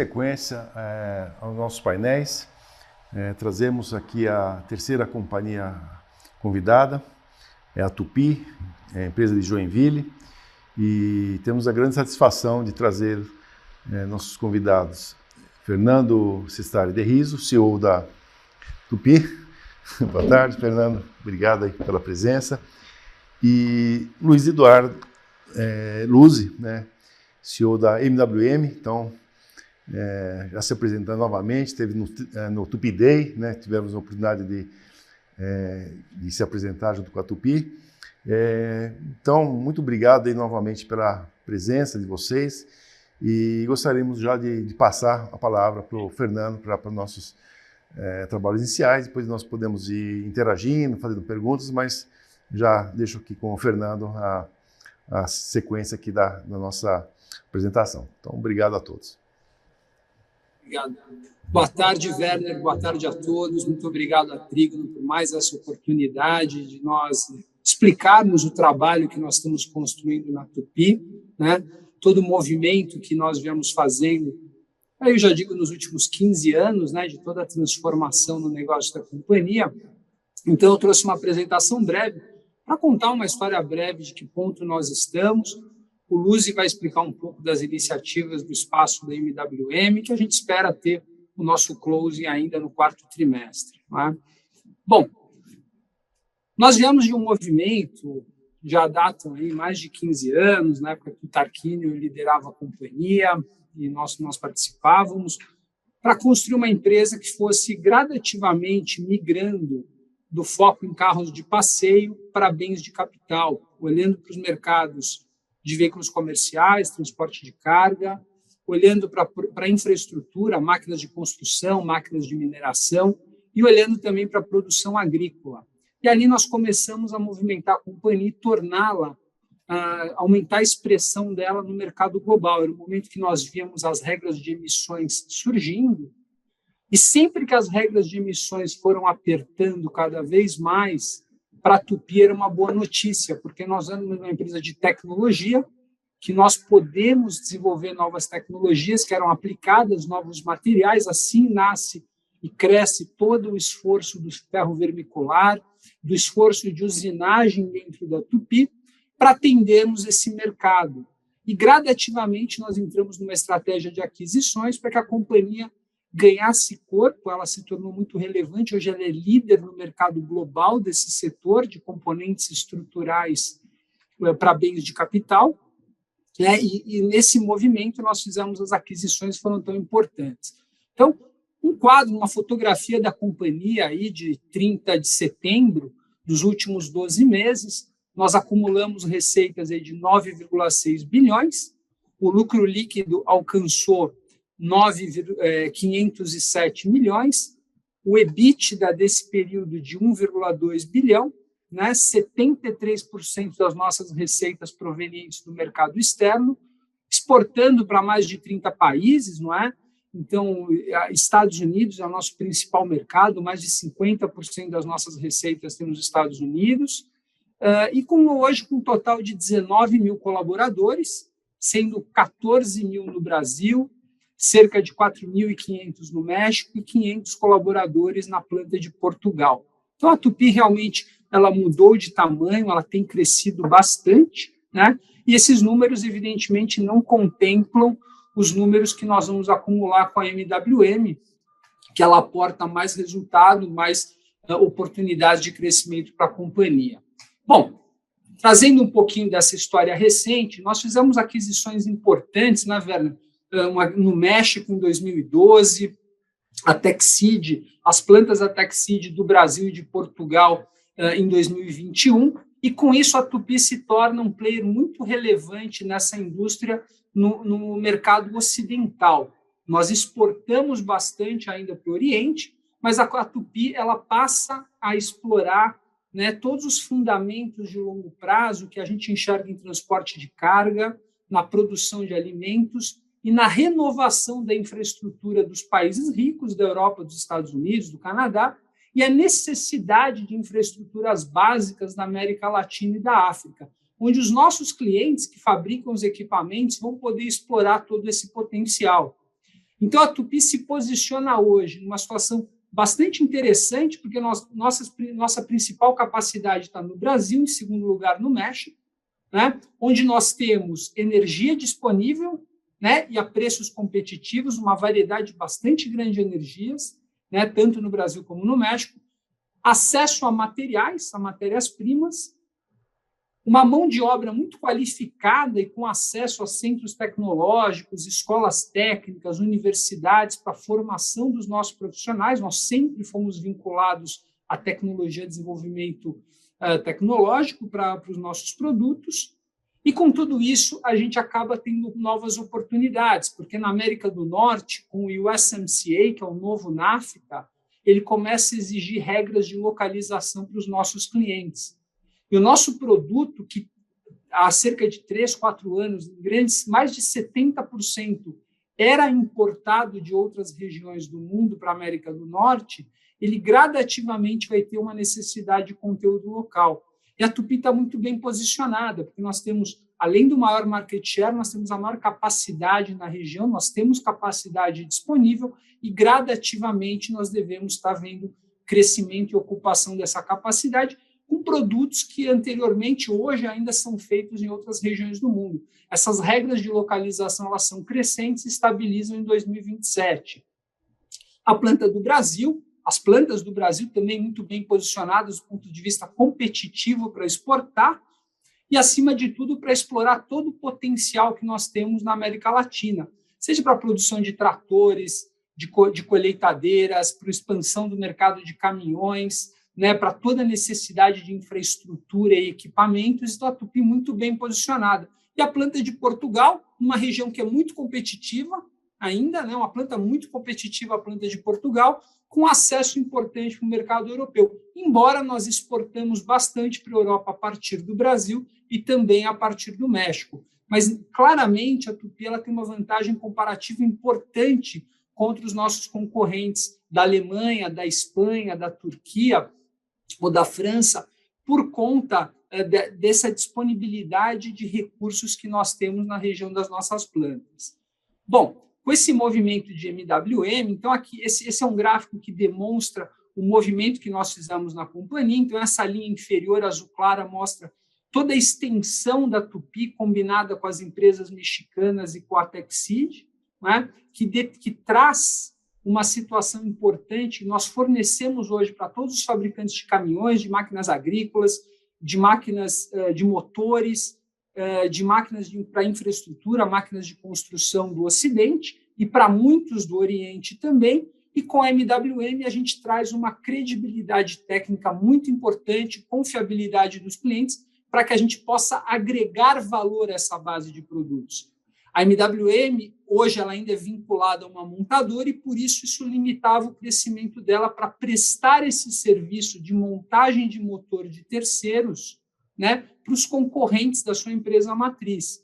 sequência aos nossos painéis, trazemos aqui a terceira companhia convidada, é a Tupy, a empresa de Joinville, e temos a grande satisfação de trazer nossos convidados, Fernando Cestari de Riso, CEO da Tupy. Boa tarde, Fernando, obrigado aí pela presença. E Luiz Eduardo Luzzi, né, CEO da MWM, então já se apresentando novamente, esteve no Tupy Day, né, tivemos a oportunidade de se apresentar junto com a Tupy. Então, muito obrigado aí novamente pela presença de vocês e gostaríamos já de passar a palavra para o Fernando, para os nossos trabalhos iniciais, depois nós podemos ir interagindo, fazendo perguntas, mas já deixo aqui com o Fernando a sequência aqui da nossa apresentação. Então, obrigado a todos. Obrigado. Boa tarde, Werner. Boa tarde a todos. Muito obrigado a Trígono por mais essa oportunidade de nós explicarmos o trabalho que nós estamos construindo na Tupy, né? Todo o movimento que nós viemos fazendo, eu já digo nos últimos 15 anos, né, de toda a transformação no negócio da companhia. Então, eu trouxe uma apresentação breve para contar uma história breve de que ponto nós estamos. O Luzzi vai explicar um pouco das iniciativas do espaço da MWM, que a gente espera ter o nosso closing ainda no quarto trimestre. Né? Bom, nós viemos de um movimento, já datam aí mais de 15 anos, na época que o Tarquínio liderava a companhia e nós participávamos, para construir uma empresa que fosse gradativamente migrando do foco em carros de passeio para bens de capital, olhando para os mercados de veículos comerciais, transporte de carga, olhando para a infraestrutura, máquinas de construção, máquinas de mineração, e olhando também para a produção agrícola. E ali nós começamos a movimentar a companhia e torná-la, aumentar a expressão dela no mercado global. Era o momento que nós víamos as regras de emissões surgindo, e sempre que as regras de emissões foram apertando cada vez mais, para a Tupy era uma boa notícia, porque nós somos uma empresa de tecnologia, que nós podemos desenvolver novas tecnologias que eram aplicadas, novos materiais, assim nasce e cresce todo o esforço do ferro vermicular, do esforço de usinagem dentro da Tupy, para atendermos esse mercado. E, gradativamente, nós entramos numa estratégia de aquisições para que a companhia ganhasse corpo, ela se tornou muito relevante, hoje ela é líder no mercado global desse setor de componentes estruturais para bens de capital, né? E nesse movimento nós fizemos as aquisições que foram tão importantes. Então, um quadro, uma fotografia da companhia aí de 30 de setembro dos últimos 12 meses, nós acumulamos receitas aí de 9,6 bilhões, o lucro líquido alcançou 507 milhões, o EBITDA desse período de 1,2 bilhão, né, 73% das nossas receitas provenientes do mercado externo, exportando para mais de 30 países, não é? Então, Estados Unidos é o nosso principal mercado, mais de 50% das nossas receitas tem nos Estados Unidos, e hoje com um total de 19 mil colaboradores, sendo 14 mil no Brasil, cerca de 4.500 no México e 500 colaboradores na planta de Portugal. Então, a Tupy realmente ela mudou de tamanho, ela tem crescido bastante, né? E esses números, evidentemente, não contemplam os números que nós vamos acumular com a MWM, que ela aporta mais resultado, mais oportunidades de crescimento para a companhia. Bom, trazendo um pouquinho dessa história recente, nós fizemos aquisições importantes, né, Werner? No México, em 2012, a Texid, as plantas da Texid do Brasil e de Portugal em 2021, e com isso a Tupy se torna um player muito relevante nessa indústria no mercado ocidental. Nós exportamos bastante ainda para o Oriente, mas a Tupy ela passa a explorar, né, todos os fundamentos de longo prazo que a gente enxerga em transporte de carga, na produção de alimentos e na renovação da infraestrutura dos países ricos, da Europa, dos Estados Unidos, do Canadá, e a necessidade de infraestruturas básicas da América Latina e da África, onde os nossos clientes que fabricam os equipamentos vão poder explorar todo esse potencial. Então, a Tupy se posiciona hoje numa situação bastante interessante, porque nossa principal capacidade está no Brasil, em segundo lugar no México, né, onde nós temos energia disponível, né, e a preços competitivos, uma variedade bastante grande de energias, né, tanto no Brasil como no México, acesso a materiais, a matérias-primas, uma mão de obra muito qualificada e com acesso a centros tecnológicos, escolas técnicas, universidades para a formação dos nossos profissionais. Nós sempre fomos vinculados à tecnologia, desenvolvimento tecnológico para os nossos produtos. E, com tudo isso, a gente acaba tendo novas oportunidades, porque na América do Norte, com o USMCA, que é o novo NAFTA, ele começa a exigir regras de localização para os nossos clientes. E o nosso produto, que há cerca de 3, 4 anos, mais de 70% era importado de outras regiões do mundo para a América do Norte, ele gradativamente vai ter uma necessidade de conteúdo local. E a Tupy está muito bem posicionada, porque nós temos, além do maior market share, nós temos a maior capacidade na região, nós temos capacidade disponível e gradativamente nós devemos estar vendo crescimento e ocupação dessa capacidade, com produtos que anteriormente, hoje, ainda são feitos em outras regiões do mundo. Essas regras de localização elas são crescentes e estabilizam em 2027. A planta do Brasil, as plantas do Brasil também muito bem posicionadas do ponto de vista competitivo para exportar e, acima de tudo, para explorar todo o potencial que nós temos na América Latina, seja para a produção de tratores, de colheitadeiras, para a expansão do mercado de caminhões, né, para toda a necessidade de infraestrutura e equipamentos, então a Tupy muito bem posicionada. E a planta de Portugal, uma região que é muito competitiva ainda, né, uma planta muito competitiva, a planta de Portugal, com acesso importante para o mercado europeu, embora nós exportamos bastante para a Europa a partir do Brasil e também a partir do México. Mas, claramente, a Tupy ela tem uma vantagem comparativa importante contra os nossos concorrentes da Alemanha, da Espanha, da Turquia, ou da França, por conta dessa disponibilidade de recursos que nós temos na região das nossas plantas. Bom, com esse movimento de MWM, então aqui esse é um gráfico que demonstra o movimento que nós fizemos na companhia, então essa linha inferior azul clara mostra toda a extensão da Tupy combinada com as empresas mexicanas e com a Texid, né, que traz uma situação importante. Nós fornecemos hoje para todos os fabricantes de caminhões, de máquinas agrícolas, de máquinas de motores, de máquinas para infraestrutura, máquinas de construção do Ocidente e para muitos do Oriente também. E com a MWM a gente traz uma credibilidade técnica muito importante, confiabilidade dos clientes, para que a gente possa agregar valor a essa base de produtos. A MWM, hoje, ela ainda é vinculada a uma montadora e, por isso limitava o crescimento dela para prestar esse serviço de montagem de motor de terceiros, né, para os concorrentes da sua empresa matriz.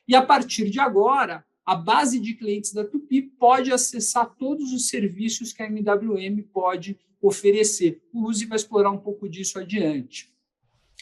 E, a partir de agora, a base de clientes da Tupy pode acessar todos os serviços que a MWM pode oferecer. O Luzi vai explorar um pouco disso adiante.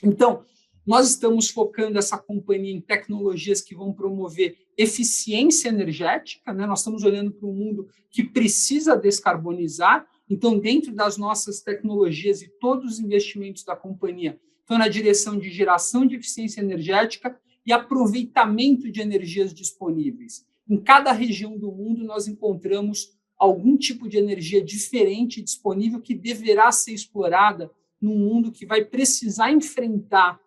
Então, nós estamos focando essa companhia em tecnologias que vão promover eficiência energética, né? Nós estamos olhando para um mundo que precisa descarbonizar, então, dentro das nossas tecnologias e todos os investimentos da companhia estão na direção de geração de eficiência energética e aproveitamento de energias disponíveis. Em cada região do mundo, nós encontramos algum tipo de energia diferente disponível que deverá ser explorada num mundo que vai precisar enfrentar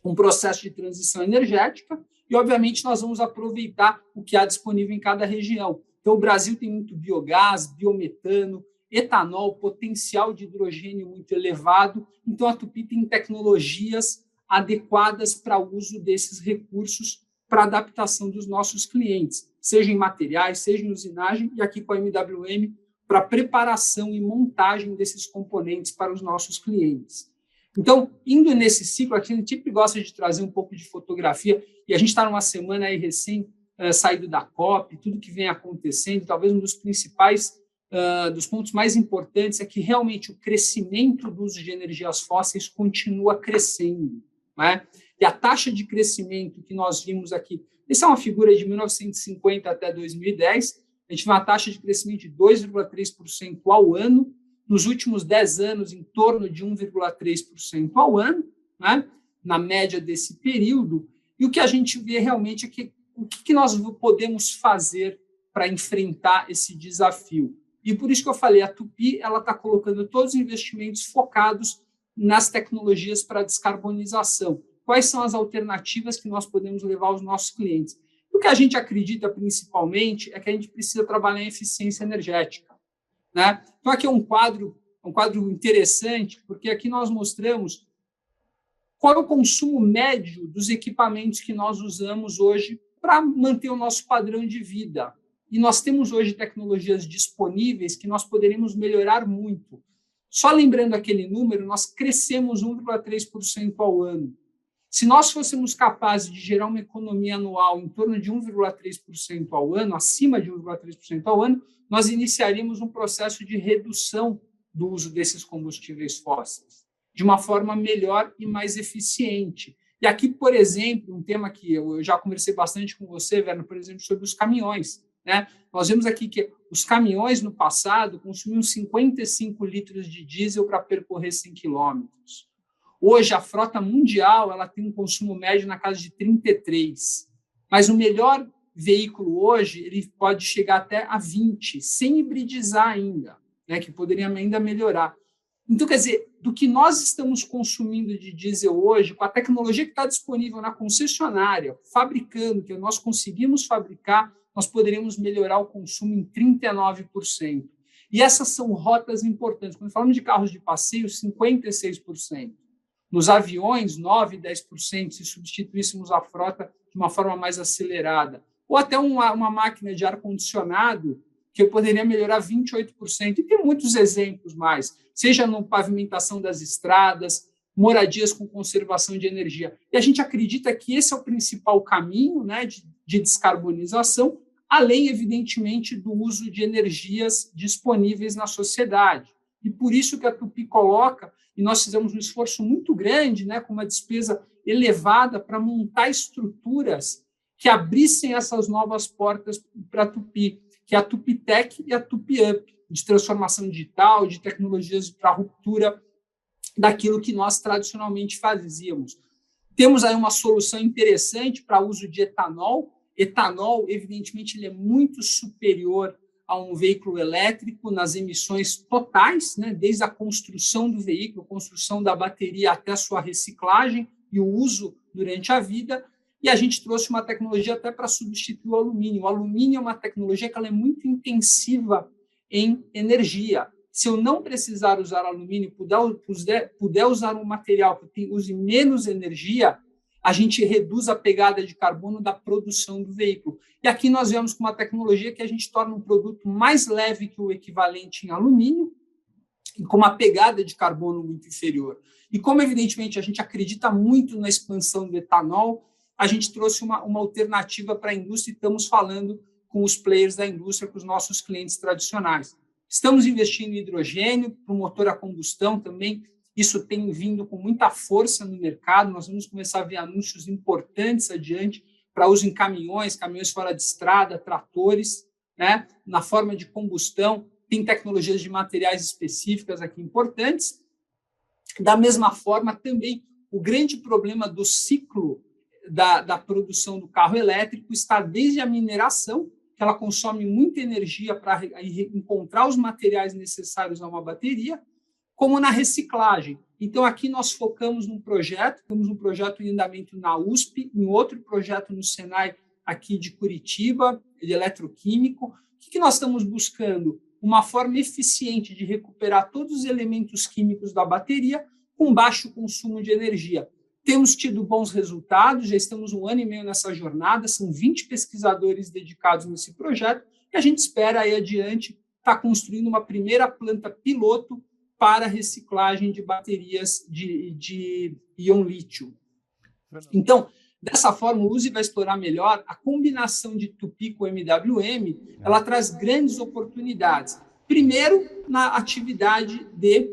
um processo de transição energética e, obviamente, nós vamos aproveitar o que há disponível em cada região. Então, o Brasil tem muito biogás, biometano, etanol, potencial de hidrogênio muito elevado. Então, a Tupy tem tecnologias adequadas para o uso desses recursos para adaptação dos nossos clientes, seja em materiais, seja em usinagem, e aqui com a MWM, para preparação e montagem desses componentes para os nossos clientes. Então, indo nesse ciclo, aqui a gente sempre gosta de trazer um pouco de fotografia, e a gente está numa semana aí recém saído da COP, tudo que vem acontecendo, talvez um dos principais, dos pontos mais importantes é que realmente o crescimento do uso de energias fósseis continua crescendo, né? E a taxa de crescimento que nós vimos aqui, essa é uma figura de 1950 até 2010, a gente vê uma taxa de crescimento de 2,3% ao ano, nos últimos 10 anos, em torno de 1,3% ao ano, né, na média desse período. E o que a gente vê realmente é que o que nós podemos fazer para enfrentar esse desafio. E por isso que eu falei, a Tupy está colocando todos os investimentos focados nas tecnologias para descarbonização. Quais são as alternativas que nós podemos levar aos nossos clientes? O que a gente acredita, principalmente, é que a gente precisa trabalhar em eficiência energética, né? Então, aqui é um quadro interessante, porque aqui nós mostramos qual é o consumo médio dos equipamentos que nós usamos hoje para manter o nosso padrão de vida. E nós temos hoje tecnologias disponíveis que nós poderíamos melhorar muito. Só lembrando aquele número, nós crescemos 1,3% ao ano. Se nós fôssemos capazes de gerar uma economia anual em torno de 1,3% ao ano, acima de 1,3% ao ano, nós iniciaríamos um processo de redução do uso desses combustíveis fósseis, de uma forma melhor e mais eficiente. E aqui, por exemplo, um tema que eu já conversei bastante com você, Werner, por exemplo, sobre os caminhões, né? Nós vemos aqui que os caminhões, no passado, consumiam 55 litros de diesel para percorrer 100 quilômetros. Hoje, a frota mundial ela tem um consumo médio na casa de 33. Mas o melhor veículo hoje ele pode chegar até a 20, sem hibridizar ainda, né, que poderia ainda melhorar. Então, quer dizer, do que nós estamos consumindo de diesel hoje, com a tecnologia que está disponível na concessionária, fabricando, que nós conseguimos fabricar, nós poderíamos melhorar o consumo em 39%. E essas são rotas importantes. Quando falamos de carros de passeio, 56%. Nos aviões, 9%, 10%, se substituíssemos a frota de uma forma mais acelerada. Ou até uma máquina de ar-condicionado, que eu poderia melhorar 28%. E tem muitos exemplos mais, seja na pavimentação das estradas, moradias com conservação de energia. E a gente acredita que esse é o principal caminho, né, de descarbonização, além, evidentemente, do uso de energias disponíveis na sociedade. E por isso que a Tupy coloca, e nós fizemos um esforço muito grande, né, com uma despesa elevada para montar estruturas que abrissem essas novas portas para a Tupy, que é a TupyTech e a TupyUp, de transformação digital, de tecnologias para ruptura daquilo que nós tradicionalmente fazíamos. Temos aí uma solução interessante para uso de etanol. Etanol, evidentemente, ele é muito superior a um veículo elétrico nas emissões totais, né, desde a construção do veículo, construção da bateria até a sua reciclagem e o uso durante a vida. E a gente trouxe uma tecnologia até para substituir o alumínio. O alumínio é uma tecnologia que ela é muito intensiva em energia. Se eu não precisar usar alumínio, puder usar um material que use menos energia, a gente reduz a pegada de carbono da produção do veículo. E aqui nós vemos com uma tecnologia que a gente torna um produto mais leve que o equivalente em alumínio e com uma pegada de carbono muito inferior. E como, evidentemente, a gente acredita muito na expansão do etanol, a gente trouxe uma alternativa para a indústria e estamos falando com os players da indústria, com os nossos clientes tradicionais. Estamos investindo em hidrogênio para o motor a combustão também. Isso tem vindo com muita força no mercado. Nós vamos começar a ver anúncios importantes adiante para uso em caminhões fora de estrada, tratores, né? Na forma de combustão. Tem tecnologias de materiais específicas aqui importantes. Da mesma forma, também, o grande problema do ciclo da produção do carro elétrico está desde a mineração, que ela consome muita energia para encontrar os materiais necessários a uma bateria, como na reciclagem. Então, aqui nós focamos num projeto, temos um projeto em andamento na USP, em outro projeto no Senai, aqui de Curitiba, de eletroquímico. O que nós estamos buscando? Uma forma eficiente de recuperar todos os elementos químicos da bateria com baixo consumo de energia. Temos tido bons resultados, já estamos 1 ano e meio nessa jornada, são 20 pesquisadores dedicados nesse projeto, e a gente espera aí adiante estar construindo uma primeira planta piloto para reciclagem de baterias de íon lítio. Então, dessa forma, o Uzi vai explorar melhor a combinação de Tupy com MWM, ela traz grandes oportunidades. Primeiro, na atividade de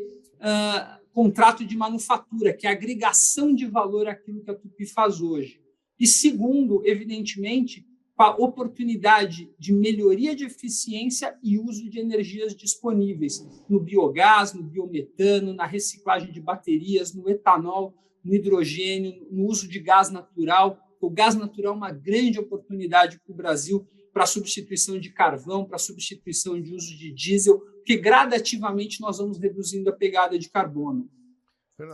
contrato de manufatura, que é a agregação de valor àquilo que a Tupy faz hoje. E segundo, evidentemente, com a oportunidade de melhoria de eficiência e uso de energias disponíveis no biogás, no biometano, na reciclagem de baterias, no etanol, no hidrogênio, no uso de gás natural. O gás natural é uma grande oportunidade para o Brasil para a substituição de carvão, para a substituição de uso de diesel, porque gradativamente nós vamos reduzindo a pegada de carbono.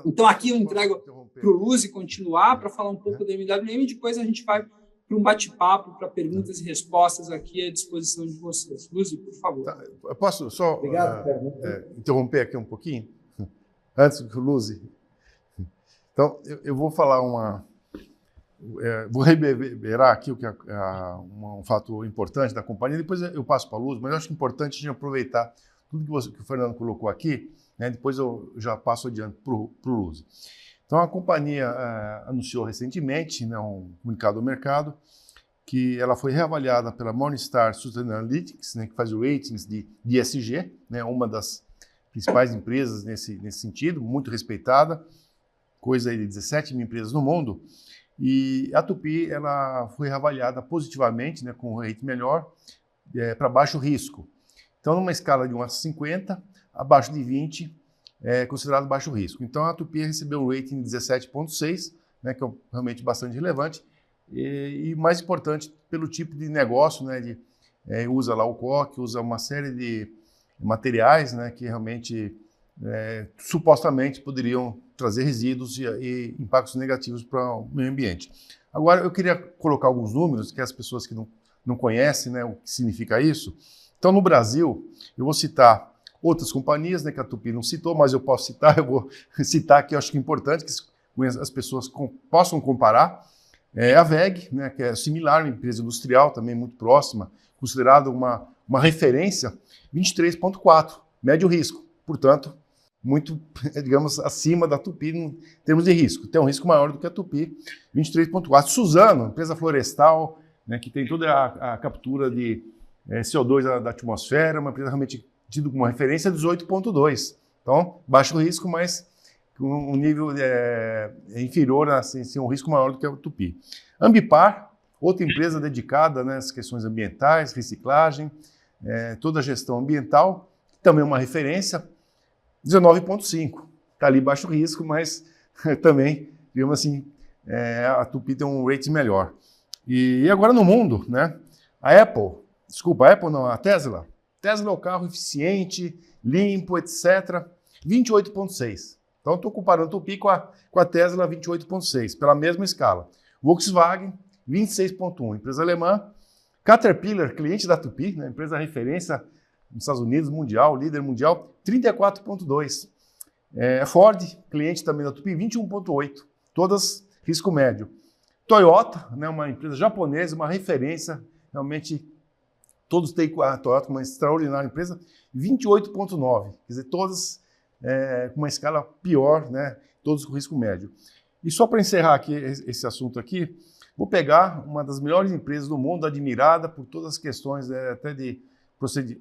Então, aqui eu entrego para o Luzi continuar para falar um pouco da MWM e depois a gente vai para um bate-papo, para perguntas e respostas aqui à disposição de vocês. Luzi, por favor. Tá, eu posso só interromper aqui um pouquinho? Antes que o Luzi... Então, eu vou falar vou reverberar aqui o que um fato importante da companhia, depois eu passo para a Luz, mas eu acho que é importante a gente aproveitar tudo que o Fernando colocou aqui, né, depois eu já passo adiante para o Luz. Então, a companhia anunciou recentemente, né, um comunicado ao mercado, que ela foi reavaliada pela Morningstar Sustainalytics, né, que faz ratings de ESG, né, uma das principais empresas nesse sentido, muito respeitada, coisa aí de 17 mil empresas no mundo. E a Tupy ela foi reavaliada positivamente, né, com um rating melhor, para baixo risco. Então, numa escala de 1 a 50, abaixo de 20 é considerado baixo risco. Então, a Tupy recebeu um rating de 17,6, né, que é realmente bastante relevante, e mais importante pelo tipo de negócio, né, usa lá o coque, usa uma série de materiais, né, que realmente supostamente poderiam trazer resíduos e impactos negativos para o meio ambiente. Agora, eu queria colocar alguns números que as pessoas que não conhecem, né, o que significa isso. Então, no Brasil, eu vou citar outras companhias, né, que a Tupy não citou, mas eu posso citar, eu vou citar aqui, eu acho que é importante que as pessoas possam comparar. A WEG, né, que é similar, uma empresa industrial, também muito próxima, considerada uma referência, 23,4, médio risco. Portanto, muito, digamos, acima da Tupy em termos de risco. Tem um risco maior do que a Tupy, 23,4. Suzano, empresa florestal, né, que tem toda a captura de CO2 da atmosfera, uma empresa realmente tida como referência, 18,2. Então, baixo risco, mas com um nível inferior, assim, um risco maior do que a Tupy. Ambipar, outra empresa dedicada, né, às questões ambientais, reciclagem, toda a gestão ambiental, também uma referência, 19,5. Está ali baixo risco, mas também, digamos assim, a Tupy tem um rating melhor. E agora no mundo, né? A Tesla. Tesla é o carro eficiente, limpo, etc. 28,6. Então, estou comparando a Tupy com a Tesla 28,6, pela mesma escala. Volkswagen, 26,1. Empresa alemã. Caterpillar, cliente da Tupy, né? Empresa referência nos Estados Unidos, mundial, líder mundial, 34,2. Ford, cliente também da Tupy, 21,8. Todas risco médio. Toyota, né, uma empresa japonesa, uma referência, realmente todos têm a Toyota, uma extraordinária empresa, 28,9. Quer dizer, todas com uma escala pior, né, todos com risco médio. E só para encerrar aqui esse assunto aqui, vou pegar uma das melhores empresas do mundo, admirada por todas as questões até de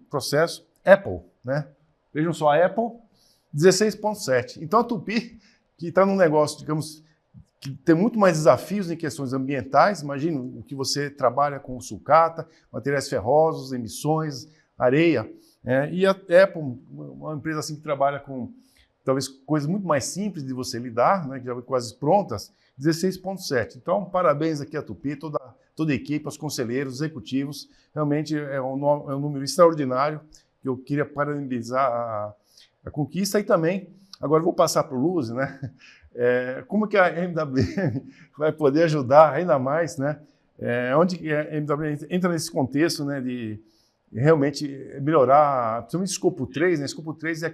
processo, Apple, né? Vejam só, a Apple, 16,7. Então a Tupy, que está num negócio, digamos, que tem muito mais desafios em questões ambientais, imagina o que você trabalha com sucata, materiais ferrosos, emissões, areia, e a Apple, uma empresa assim que trabalha com talvez coisas muito mais simples de você lidar, né, que já vem quase prontas, 16,7. Então, parabéns aqui à Tupy, toda a equipe, aos conselheiros, executivos. Realmente é um número extraordinário que eu queria parabenizar a conquista. E também, agora vou passar para o Luz, né? Como que a MWM vai poder ajudar ainda mais, né? Onde a MWM entra nesse contexto, né, de realmente melhorar, principalmente escopo 3, né? Escopo 3 é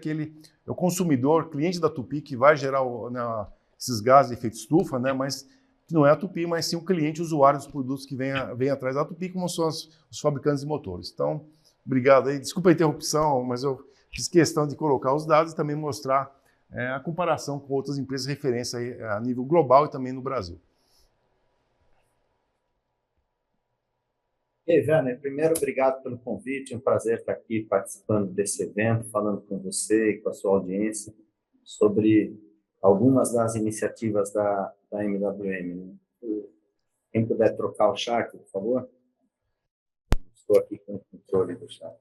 o consumidor, cliente da Tupy, que vai gerar esses gases de efeito estufa, né? Mas que não é a Tupy, mas sim o cliente, o usuário dos produtos que vem atrás da Tupy, como são os fabricantes de motores. Então, obrigado aí. Desculpa a interrupção, mas eu fiz questão de colocar os dados e também mostrar a comparação com outras empresas de referência aí, a nível global e também no Brasil. Werner, primeiro, obrigado pelo convite. É um prazer estar aqui participando desse evento, falando com você e com a sua audiência sobre algumas das iniciativas da MWM. Quem puder trocar o chat, por favor. Estou aqui com o controle do chat.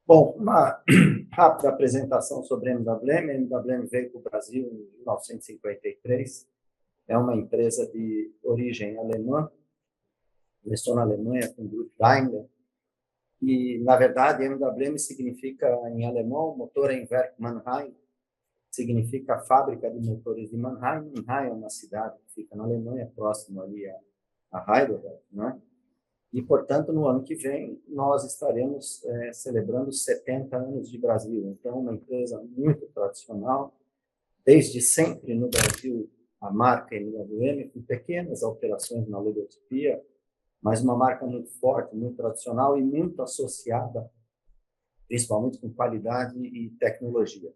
Bom, uma rápida apresentação sobre a MWM. A MWM veio para o Brasil em 1953. É uma empresa de origem alemã. Começou na Alemanha com o grupo Daimler. E, na verdade, MWM significa, em alemão, Motorenwerk Mannheim. Significa fábrica de motores de Mannheim. Mannheim é uma cidade que fica na Alemanha, próximo ali a Heidelberg, né? E, portanto, no ano que vem, nós estaremos celebrando 70 anos de Brasil. Então, uma empresa muito tradicional. Desde sempre, no Brasil, a marca MWM, com pequenas alterações na logotipia, mas uma marca muito forte, muito tradicional e muito associada, principalmente com qualidade e tecnologia.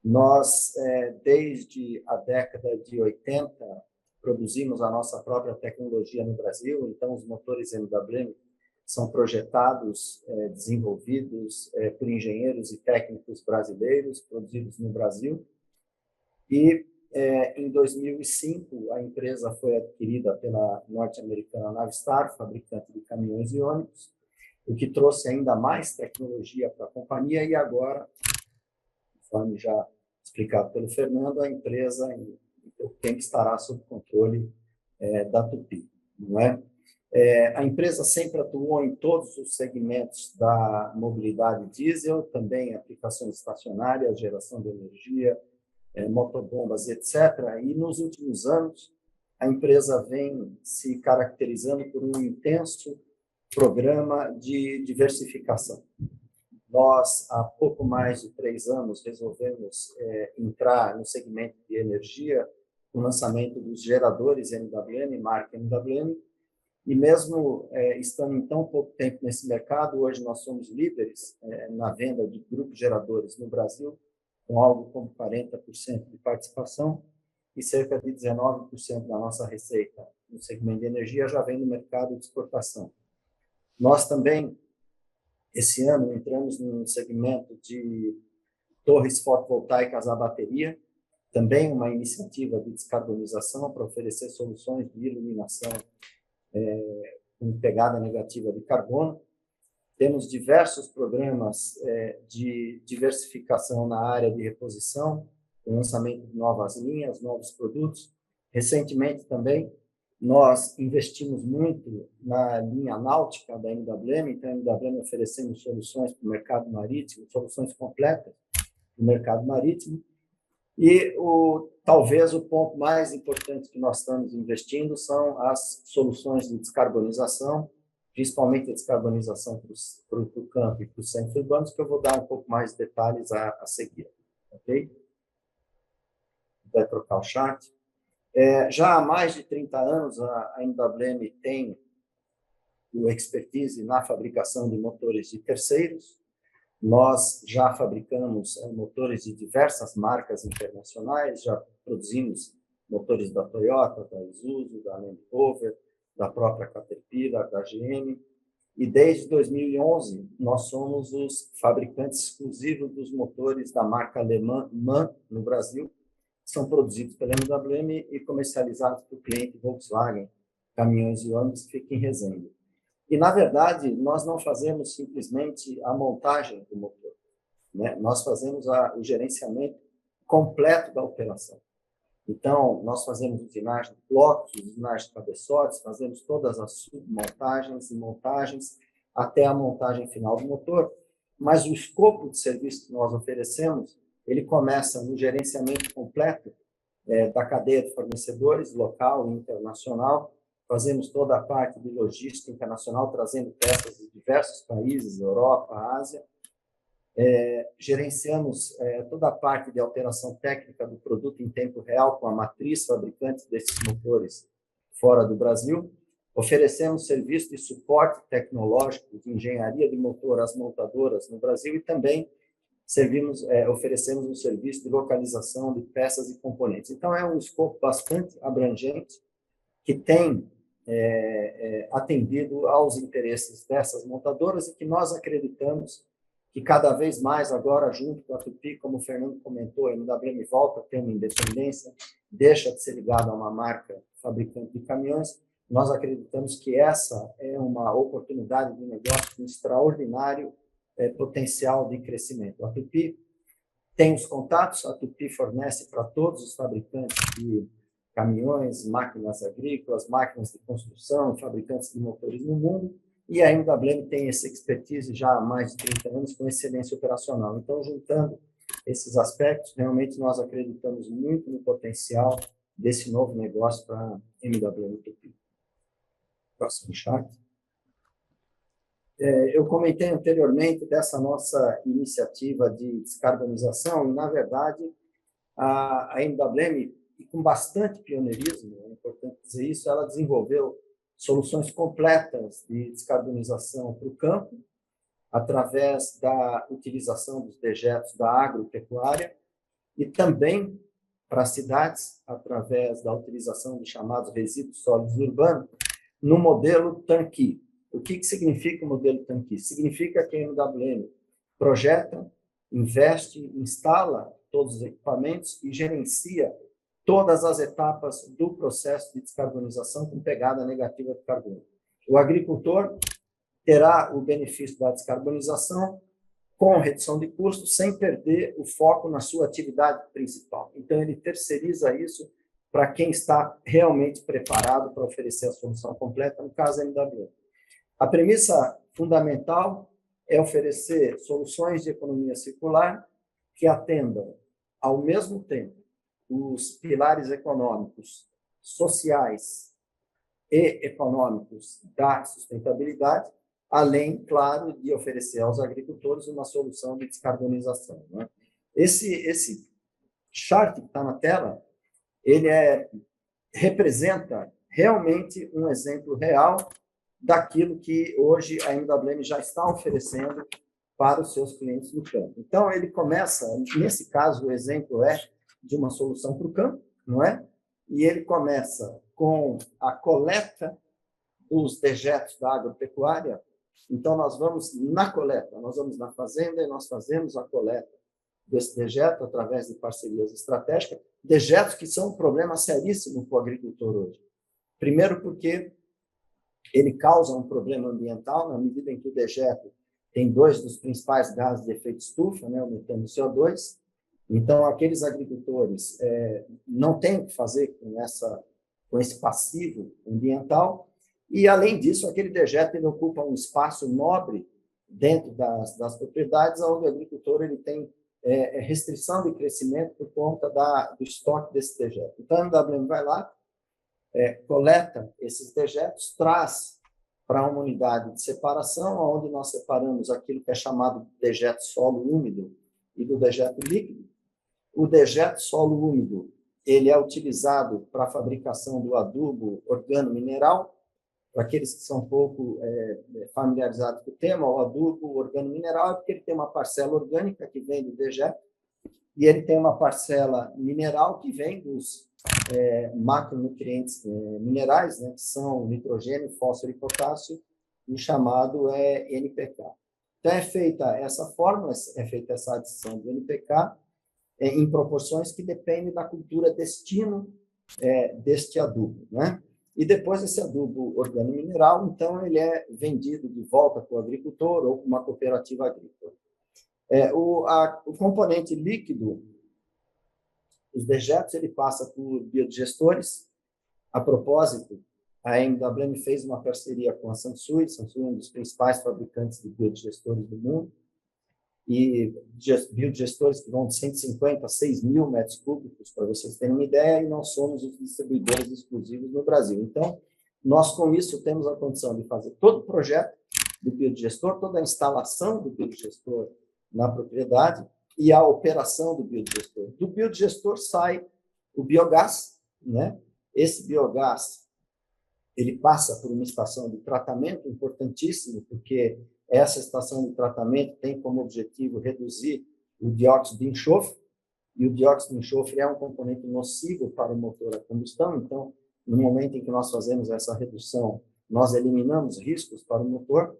Nós, desde a década de 80, produzimos a nossa própria tecnologia no Brasil, então os motores MWM são projetados, desenvolvidos por engenheiros e técnicos brasileiros, produzidos no Brasil. E, em 2005, a empresa foi adquirida pela norte-americana Navistar, fabricante de caminhões e ônibus, o que trouxe ainda mais tecnologia para a companhia e agora, conforme já explicado pelo Fernando, a empresa tem que estará sob controle da Tupy, não é? A empresa sempre atuou em todos os segmentos da mobilidade diesel, também aplicações estacionárias, geração de energia, motobombas, etc. E nos últimos anos, a empresa vem se caracterizando por um intenso programa de diversificação. Nós, há pouco mais de 3 anos, resolvemos entrar no segmento de energia, com o lançamento dos geradores MWM, marca MWM, e mesmo estando em tão pouco tempo nesse mercado, hoje nós somos líderes na venda de grupos geradores no Brasil, com algo como 40% de participação, e cerca de 19% da nossa receita no segmento de energia já vem do mercado de exportação. Nós também, esse ano, entramos no segmento de torres fotovoltaicas à bateria, também uma iniciativa de descarbonização para oferecer soluções de iluminação com pegada negativa de carbono. Temos diversos programas de diversificação na área de reposição, o lançamento de novas linhas, novos produtos. Recentemente também, nós investimos muito na linha náutica da MWM, então a MWM oferecemos soluções para o mercado marítimo, soluções completas para o mercado marítimo. E talvez o ponto mais importante que nós estamos investindo são as soluções de descarbonização, principalmente a descarbonização para o campo e para os centros urbanos, que eu vou dar um pouco mais de detalhes a seguir. Ok? Vai trocar o chat. Já há mais de 30 anos, a MWM tem o expertise na fabricação de motores de terceiros. Nós já fabricamos motores de diversas marcas internacionais, já produzimos motores da Toyota, da Isuzu, da Land Rover, da própria Caterpillar, da GM. E desde 2011, nós somos os fabricantes exclusivos dos motores da marca alemã MAN no Brasil, que são produzidos pela MWM e comercializados para o cliente Volkswagen, caminhões e ônibus que fica em Resende. E, na verdade, nós não fazemos simplesmente a montagem do motor, né? Nós fazemos o gerenciamento completo da operação. Então, nós fazemos usinagem de blocos, usinagem de cabeçotes, fazemos todas as submontagens e montagens até a montagem final do motor, mas o escopo de serviço que nós oferecemos, ele começa no gerenciamento completo da cadeia de fornecedores, local e internacional. Fazemos toda a parte de logística internacional, trazendo peças de diversos países, Europa, Ásia. Gerenciamos toda a parte de alteração técnica do produto em tempo real com a matriz fabricante desses motores fora do Brasil. Oferecemos serviço de suporte tecnológico de engenharia de motor às montadoras no Brasil e também oferecemos um serviço de localização de peças e componentes. Então, é um escopo bastante abrangente que tem atendido aos interesses dessas montadoras e que nós acreditamos que cada vez mais agora, junto com a Tupy, como o Fernando comentou, a MWM volta a ter uma independência, deixa de ser ligada a uma marca fabricante de caminhões nós acreditamos que essa é uma oportunidade de negócio com extraordinário potencial de crescimento. A Tupy tem os contatos, a Tupy fornece para todos os fabricantes de caminhões, máquinas agrícolas, máquinas de construção, fabricantes de motores no mundo, e a MWM tem essa expertise já há mais de 30 anos com excelência operacional. Então, juntando esses aspectos, realmente nós acreditamos muito no potencial desse novo negócio para a MWM Tupy. Próximo chart. Eu comentei anteriormente dessa nossa iniciativa de descarbonização, e, na verdade, a MWM, e com bastante pioneirismo, é importante dizer isso, ela desenvolveu soluções completas de descarbonização para o campo, através da utilização dos dejetos da agropecuária, e também para as cidades, através da utilização de chamados resíduos sólidos urbanos, no modelo Turnkey. O que significa o modelo Turnkey? Significa que a MWM projeta, investe, instala todos os equipamentos e gerencia todas as etapas do processo de descarbonização com pegada negativa de carbono. O agricultor terá o benefício da descarbonização com redução de custos, sem perder o foco na sua atividade principal. Então, ele terceiriza isso para quem está realmente preparado para oferecer a solução completa, no caso, a MWM. A premissa fundamental é oferecer soluções de economia circular que atendam, ao mesmo tempo, os pilares econômicos, sociais e econômicos da sustentabilidade, além, claro, de oferecer aos agricultores uma solução de descarbonização, né? Esse chart que está na tela, ele representa realmente um exemplo real daquilo que hoje a MWM já está oferecendo para os seus clientes no campo. Então, ele começa, nesse caso, o exemplo é de uma solução para o campo, não é? E ele começa com a coleta dos dejetos da agropecuária. Então, nós vamos na coleta, nós vamos na fazenda e nós fazemos a coleta desse dejeto através de parcerias estratégicas, dejetos que são um problema seríssimo para o agricultor hoje. Primeiro porque ele causa um problema ambiental, na medida em que o dejeto tem dois dos principais gases de efeito estufa, né, o metano e o CO2. Então, aqueles agricultores não têm o que fazer com esse passivo ambiental, e, além disso, aquele dejeto ele ocupa um espaço nobre dentro das propriedades, onde o agricultor ele tem restrição de crescimento por conta do estoque desse dejeto. Então, a MWM vai lá, coleta esses dejetos, traz para uma unidade de separação, onde nós separamos aquilo que é chamado de dejeto solo úmido e do dejeto líquido. O dejeto solo úmido ele é utilizado para a fabricação do adubo organo-mineral. Para aqueles que são um pouco familiarizados com o tema, o adubo organo-mineral é porque ele tem uma parcela orgânica que vem do dejeto e ele tem uma parcela mineral que vem dos macronutrientes minerais, né, que são nitrogênio, fósforo e potássio, o chamado NPK. Então, é feita essa fórmula, é feita essa adição do NPK em proporções que dependem da cultura destino deste adubo, né? E depois esse adubo organo-mineral, então, ele é vendido de volta para o agricultor ou para uma cooperativa agrícola. O componente líquido, os dejetos, ele passa por biodigestores. A propósito, a MWM fez uma parceria com a Sansui. Sansui é um dos principais fabricantes de biodigestores do mundo, e biodigestores que vão de 150 a 6 mil metros cúbicos, para vocês terem uma ideia, e nós somos os distribuidores exclusivos no Brasil. Então, nós, com isso, temos a condição de fazer todo o projeto do biodigestor, toda a instalação do biodigestor na propriedade e a operação do biodigestor. Do biodigestor sai o biogás, né? Esse biogás ele passa por uma estação de tratamento importantíssimo, porque essa estação de tratamento tem como objetivo reduzir o dióxido de enxofre, e o dióxido de enxofre é um componente nocivo para o motor a combustão. Então, no momento em que nós fazemos essa redução, nós eliminamos riscos para o motor.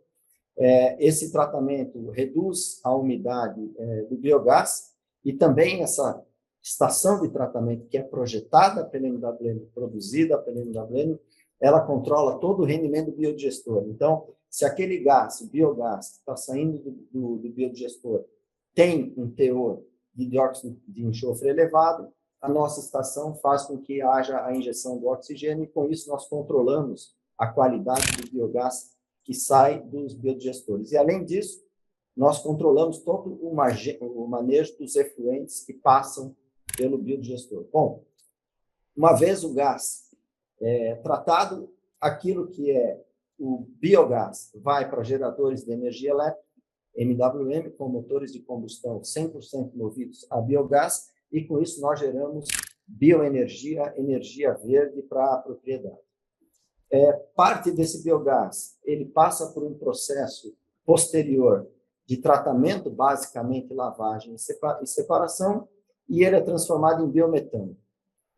Esse tratamento reduz a umidade do biogás, e também essa estação de tratamento que é projetada pela MWM, produzida pela MWM, ela controla todo o rendimento do biodigestor. Então, se aquele gás, o biogás, que está saindo do biodigestor, tem um teor de dióxido de enxofre elevado, a nossa estação faz com que haja a injeção do oxigênio e, com isso, nós controlamos a qualidade do biogás que sai dos biodigestores. E, além disso, nós controlamos todo o manejo dos efluentes que passam pelo biodigestor. Bom, uma vez o gás tratado, aquilo que é o biogás vai para geradores de energia elétrica, MWM, com motores de combustão 100% movidos a biogás, e com isso nós geramos bioenergia, energia verde para a propriedade. Parte desse biogás, ele passa por um processo posterior de tratamento, basicamente lavagem e separação, e ele é transformado em biometano.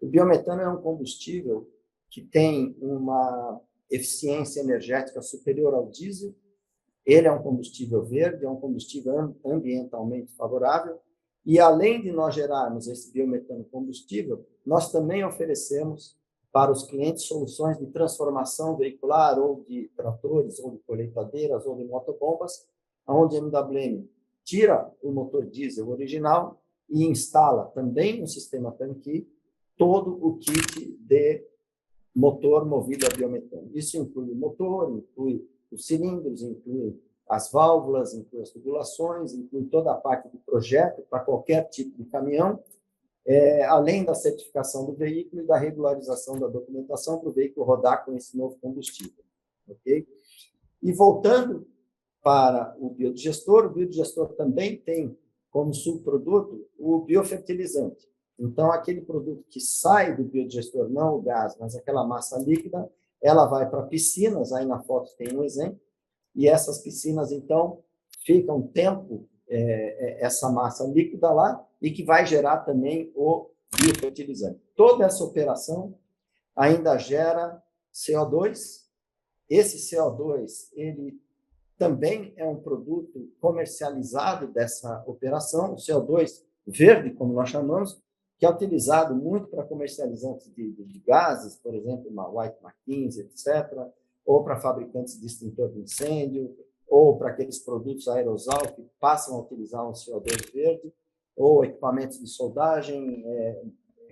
O biometano é um combustível que tem uma eficiência energética superior ao diesel. Ele é um combustível verde, é um combustível ambientalmente favorável, e além de nós gerarmos esse biometano combustível, nós também oferecemos para os clientes soluções de transformação veicular, ou de tratores, ou de colheitadeiras, ou de motobombas, onde a MWM tira o motor diesel original e instala também no sistema tanque todo o kit de motor movido a biometano. Isso inclui o motor, inclui os cilindros, inclui as válvulas, inclui as tubulações, inclui toda a parte do projeto para qualquer tipo de caminhão, além da certificação do veículo e da regularização da documentação para o veículo rodar com esse novo combustível. Okay? E voltando para o biodigestor também tem como subproduto o biofertilizante. Então, aquele produto que sai do biodigestor, não o gás, mas aquela massa líquida, ela vai para piscinas, aí na foto tem um exemplo, e essas piscinas, então, ficam um tempo essa massa líquida lá, e que vai gerar também o biofertilizante. Toda essa operação ainda gera CO2. Esse CO2, ele também é um produto comercializado dessa operação, o CO2 verde, como nós chamamos, que é utilizado muito para comercializantes de gases, por exemplo, uma White McKinsey, etc., ou para fabricantes de extintor de incêndio, ou para aqueles produtos aerosol que passam a utilizar um CO2 verde, ou equipamentos de soldagem,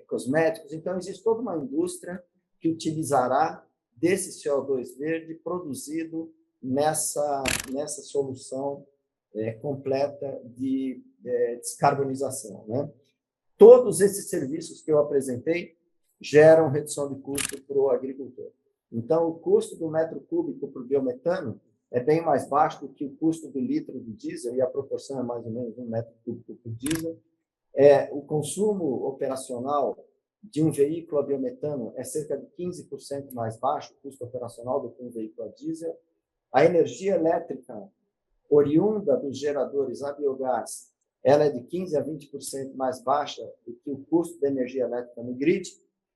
cosméticos. Então, existe toda uma indústria que utilizará desse CO2 verde produzido nessa solução completa de descarbonização, né? Todos esses serviços que eu apresentei geram redução de custo para o agricultor. Então, o custo do metro cúbico para o biometano é bem mais baixo do que o custo do litro do diesel, e a proporção é mais ou menos 1 metro cúbico por diesel. O consumo operacional de um veículo a biometano é cerca de 15% mais baixo, o custo operacional, do que um veículo a diesel. A energia elétrica oriunda dos geradores a biogás, ela é de 15% a 20% mais baixa do que o custo da energia elétrica no grid,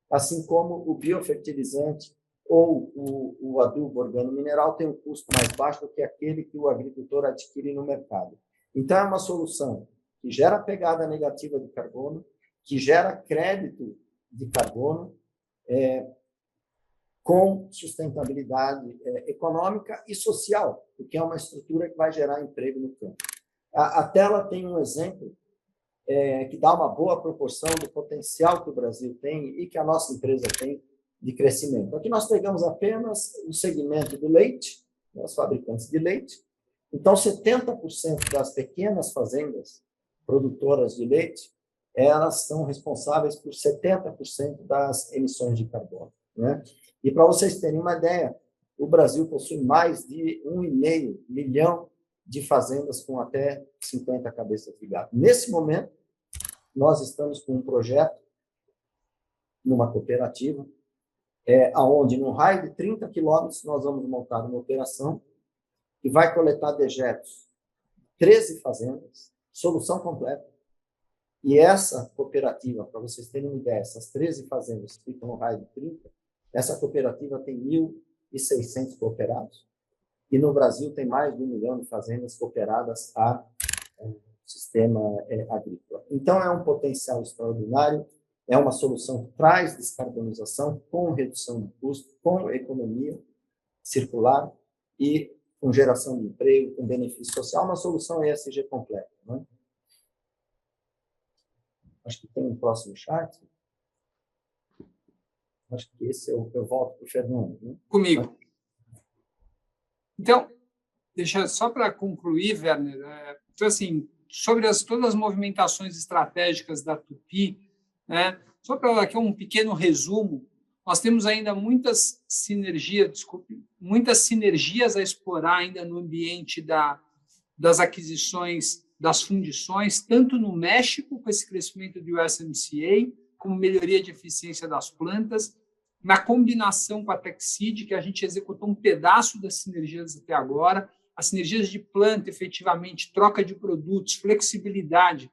assim como o biofertilizante ou o adubo organomineral tem um custo mais baixo do que aquele que o agricultor adquire no mercado. Então, é uma solução que gera pegada negativa de carbono, que gera crédito de carbono, com sustentabilidade econômica e social, porque é uma estrutura que vai gerar emprego no campo. A tela tem um exemplo que dá uma boa proporção do potencial que o Brasil tem e que a nossa empresa tem de crescimento. Aqui nós pegamos apenas o segmento do leite, os fabricantes de leite. Então, 70% das pequenas fazendas produtoras de leite, elas são responsáveis por 70% das emissões de carbono, né? E para vocês terem uma ideia, o Brasil possui mais de 1,5 milhão de fazendas com até 50 cabeças de gado. Nesse momento, nós estamos com um projeto numa cooperativa, onde, num raio de 30 quilômetros, nós vamos montar uma operação que vai coletar dejetos 13 fazendas, solução completa. E essa cooperativa, para vocês terem uma ideia, essas 13 fazendas que ficam no raio de 30, essa cooperativa tem 1.600 cooperados, e no Brasil tem mais de 1 milhão de fazendas cooperadas ao sistema agrícola. Então, é um potencial extraordinário, é uma solução que traz descarbonização com redução de custo, com economia circular e com geração de emprego, com benefício social, uma solução ESG completa. Né? Acho que tem um próximo chat. Acho que esse eu volto para o Fernando. Né? Comigo. Então, deixa só para concluir, Werner, então, assim, sobre todas as movimentações estratégicas da Tupy, né, só para aqui um pequeno resumo, nós temos ainda muitas sinergias a explorar ainda no ambiente das aquisições, das fundições, tanto no México, com esse crescimento do USMCA, como melhoria de eficiência das plantas, na combinação com a Texid, que a gente executou um pedaço das sinergias até agora, as sinergias de planta, efetivamente, troca de produtos, flexibilidade,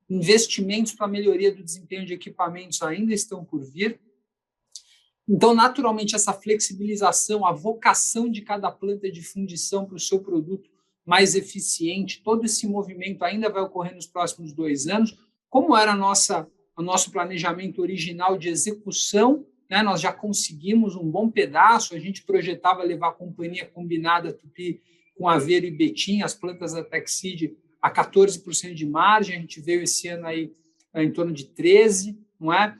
investimentos para a melhoria do desempenho de equipamentos ainda estão por vir. Então, naturalmente, essa flexibilização, a vocação de cada planta de fundição para o seu produto mais eficiente, todo esse movimento ainda vai ocorrer nos próximos 2 anos. Como era o nosso planejamento original de execução, né, nós já conseguimos um bom pedaço, a gente projetava levar a companhia combinada Tupy com Aveiro e Betim, as plantas da Texid, a 14% de margem, a gente veio esse ano aí em torno de 13%, não é?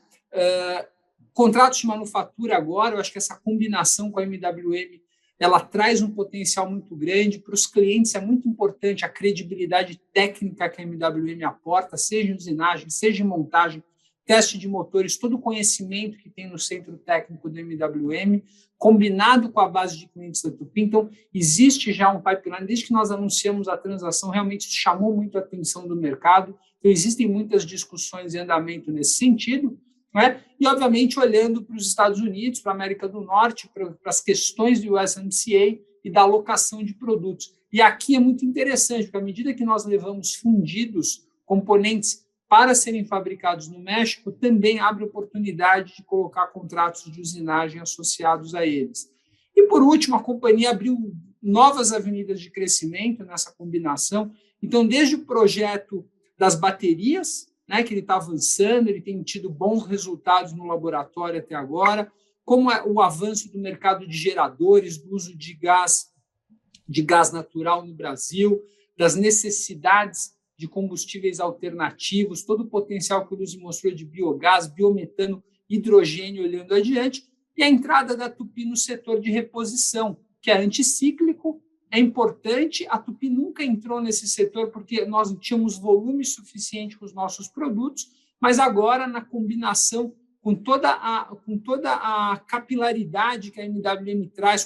Contratos de manufatura agora, eu acho que essa combinação com a MWM, ela traz um potencial muito grande, para os clientes é muito importante a credibilidade técnica que a MWM aporta, seja em usinagem, seja em montagem, teste de motores, todo o conhecimento que tem no centro técnico do MWM, combinado com a base de clientes da Tupy. Então, existe já um pipeline, desde que nós anunciamos a transação, realmente chamou muito a atenção do mercado, então existem muitas discussões em andamento nesse sentido, né? E, obviamente, olhando para os Estados Unidos, para a América do Norte, para as questões do USMCA e da alocação de produtos. E aqui é muito interessante, porque à medida que nós levamos fundidos, componentes para serem fabricados no México, também abre oportunidade de colocar contratos de usinagem associados a eles. E, por último, a companhia abriu novas avenidas de crescimento nessa combinação. Então, desde o projeto das baterias, né, que ele está avançando, ele tem tido bons resultados no laboratório até agora, como o avanço do mercado de geradores, do uso de gás natural no Brasil, das necessidades de combustíveis alternativos, todo o potencial que o Luiz mostrou de biogás, biometano, hidrogênio olhando adiante, e a entrada da Tupy no setor de reposição, que é anticíclico, é importante. A Tupy nunca entrou nesse setor porque nós não tínhamos volume suficiente com os nossos produtos, mas agora, na combinação com toda a capilaridade que a MWM traz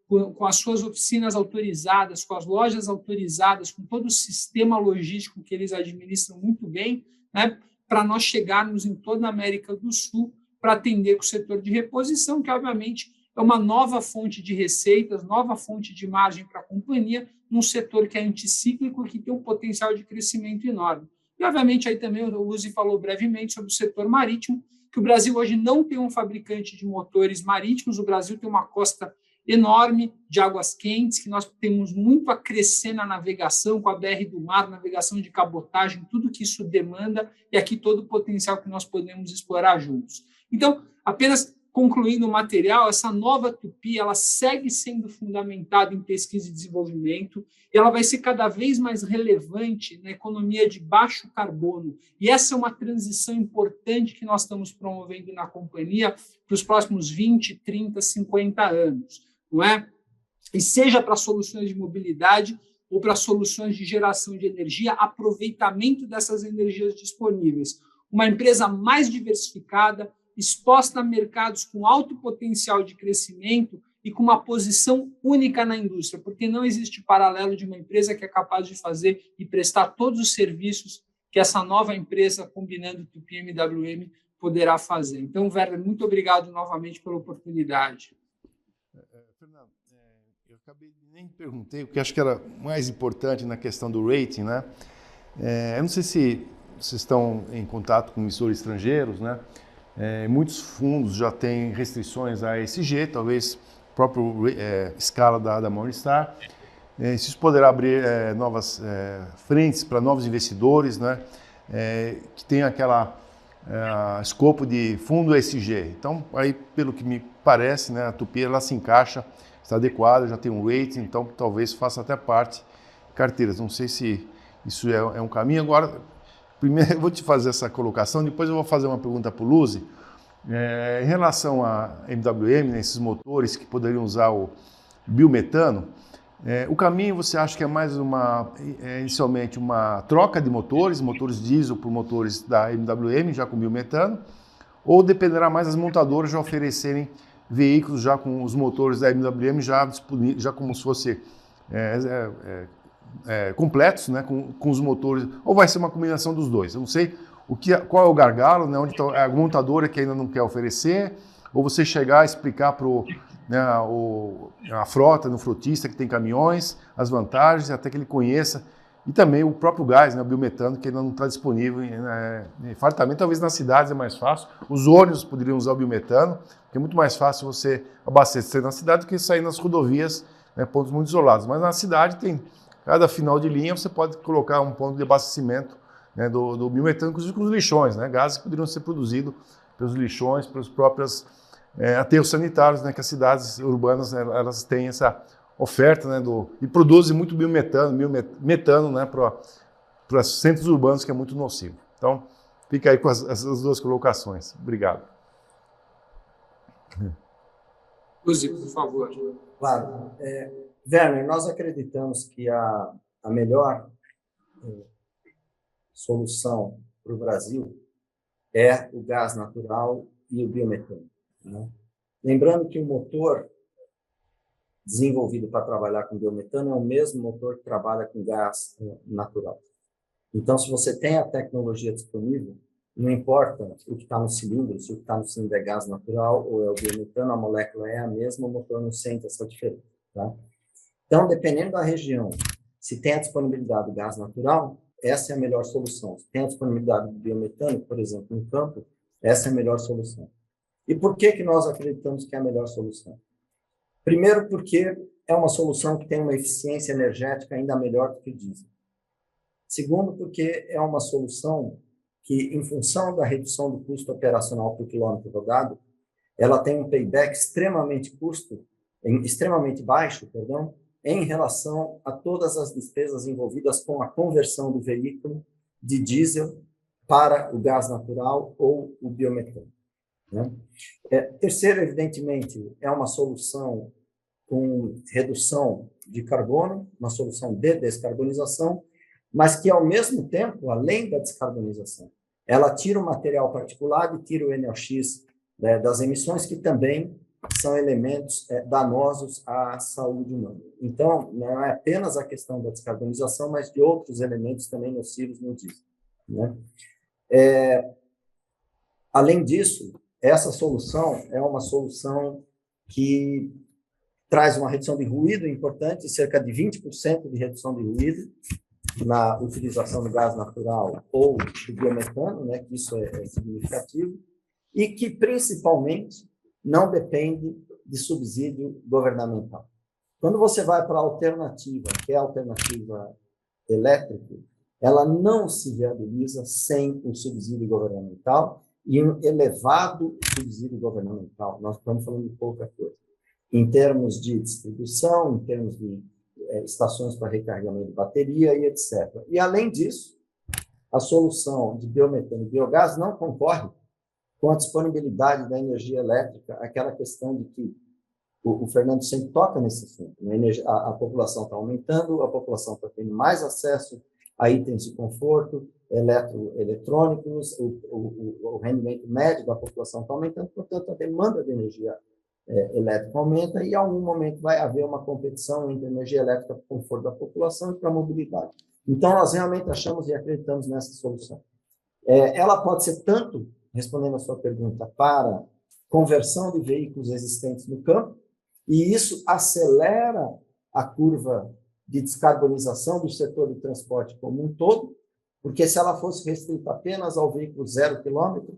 com as suas oficinas autorizadas, com as lojas autorizadas, com todo o sistema logístico que eles administram muito bem, né, para nós chegarmos em toda a América do Sul para atender com o setor de reposição, que, obviamente, é uma nova fonte de receitas, nova fonte de margem para a companhia, num setor que é anticíclico e que tem um potencial de crescimento enorme. E, obviamente, aí também o Uzi falou brevemente sobre o setor marítimo, que o Brasil hoje não tem um fabricante de motores marítimos, o Brasil tem uma costa enorme de águas quentes, que nós temos muito a crescer na navegação, com a BR do mar, navegação de cabotagem, tudo que isso demanda, e aqui todo o potencial que nós podemos explorar juntos. Então, apenas concluindo o material, essa nova Tupy, ela segue sendo fundamentada em pesquisa e desenvolvimento, e ela vai ser cada vez mais relevante na economia de baixo carbono. E essa é uma transição importante que nós estamos promovendo na companhia para os próximos 20, 30, 50 anos, não é? E seja para soluções de mobilidade ou para soluções de geração de energia, aproveitamento dessas energias disponíveis. Uma empresa mais diversificada, exposta a mercados com alto potencial de crescimento e com uma posição única na indústria, porque não existe paralelo de uma empresa que é capaz de fazer e prestar todos os serviços que essa nova empresa, combinando Tupy e MWM, poderá fazer. Então, Werner, muito obrigado novamente pela oportunidade. Fernando, eu acabei de nem perguntei, porque acho que era mais importante na questão do rating, né? Eu não sei se vocês estão em contato com emissores estrangeiros, né? Muitos fundos já têm restrições a ESG, talvez a própria escala da Morningstar. Isso poderá abrir novas frentes para novos investidores, né? Que tem aquela escopo de fundo ESG. Então, aí, pelo que me parece, né, a Tupy ela se encaixa, está adequada, já tem um rating, então talvez faça até parte de carteiras. Não sei se isso é um caminho. Agora, primeiro eu vou te fazer essa colocação, depois eu vou fazer uma pergunta para o Luzi. Em relação a MWM, né, esses motores que poderiam usar o biometano, o caminho você acha que é mais inicialmente uma troca de motores diesel por motores da MWM, já com biometano, ou dependerá mais das montadoras já oferecerem veículos já com os motores da MWM já como se fosse completos, né, com os motores, ou vai ser uma combinação dos dois? Eu não sei qual é o gargalo, né, onde está a montadora que ainda não quer oferecer, ou você chegar a explicar para a frota, no frotista que tem caminhões, as vantagens, até que ele conheça, e também o próprio gás, né, o biometano, que ainda não está disponível fartamente. Talvez nas cidades é mais fácil, os ônibus poderiam usar o biometano, porque é muito mais fácil você abastecer na cidade do que sair nas rodovias, né, pontos muito isolados. Mas na cidade tem, cada final de linha você pode colocar um ponto de abastecimento, né, do biometano, inclusive com os lixões, né, gases que poderiam ser produzidos pelos lixões, pelos próprios aterros sanitários, né, que as cidades urbanas, né, elas têm essa oferta, né, e produzem muito metano, né, para centros urbanos, que é muito nocivo. Então, fica aí com essas duas colocações. Obrigado. Luzi, por favor. Claro. Werner, nós acreditamos que a melhor solução para o Brasil é o gás natural e o biometano, né? Lembrando que o motor desenvolvido para trabalhar com biometano é o mesmo motor que trabalha com gás natural. Então, se você tem a tecnologia disponível, não importa o que está no cilindro, se o que está no cilindro é gás natural ou é o biometano, a molécula é a mesma, o motor não sente essa diferença, tá? Então, dependendo da região, se tem a disponibilidade do gás natural, essa é a melhor solução. Se tem a disponibilidade do biometano, por exemplo, no campo, essa é a melhor solução. E por que nós acreditamos que é a melhor solução? Primeiro, porque é uma solução que tem uma eficiência energética ainda melhor do que o diesel. Segundo, porque é uma solução que, em função da redução do custo operacional por quilômetro rodado, ela tem um payback extremamente baixo, em relação a todas as despesas envolvidas com a conversão do veículo de diesel para o gás natural ou o biometano, né? Terceiro, evidentemente, é uma solução com redução de carbono, uma solução de descarbonização, mas que, ao mesmo tempo, além da descarbonização, ela tira o material particulado e tira o NOx, né, das emissões, que também são elementos danosos à saúde humana. Então, não é apenas a questão da descarbonização, mas de outros elementos também nocivos no diesel, né? Além disso, essa solução é uma solução que traz uma redução de ruído importante, cerca de 20% de redução de ruído na utilização do gás natural ou do biometano, né, que isso é significativo, e que, principalmente, não depende de subsídio governamental. Quando você vai para a alternativa, que é a alternativa elétrica, ela não se viabiliza sem o subsídio governamental e um elevado subsídio governamental. Nós estamos falando de pouca coisa. Em termos de distribuição, em termos de estações para recarregamento de bateria e etc. E, além disso, a solução de biometano e biogás não concorre com a disponibilidade da energia elétrica, aquela questão de que o Fernando sempre toca nesse assunto, né? A população está aumentando, a população está tendo mais acesso a itens de conforto, eletrônicos, o rendimento médio da população está aumentando, portanto, a demanda de energia elétrica aumenta e, em algum momento, vai haver uma competição entre energia elétrica para o conforto da população e para a mobilidade. Então, nós realmente achamos e acreditamos nessa solução. Ela pode ser tanto, respondendo a sua pergunta, para conversão de veículos existentes no campo, e isso acelera a curva de descarbonização do setor de transporte como um todo, porque se ela fosse restrita apenas ao veículo 0 km,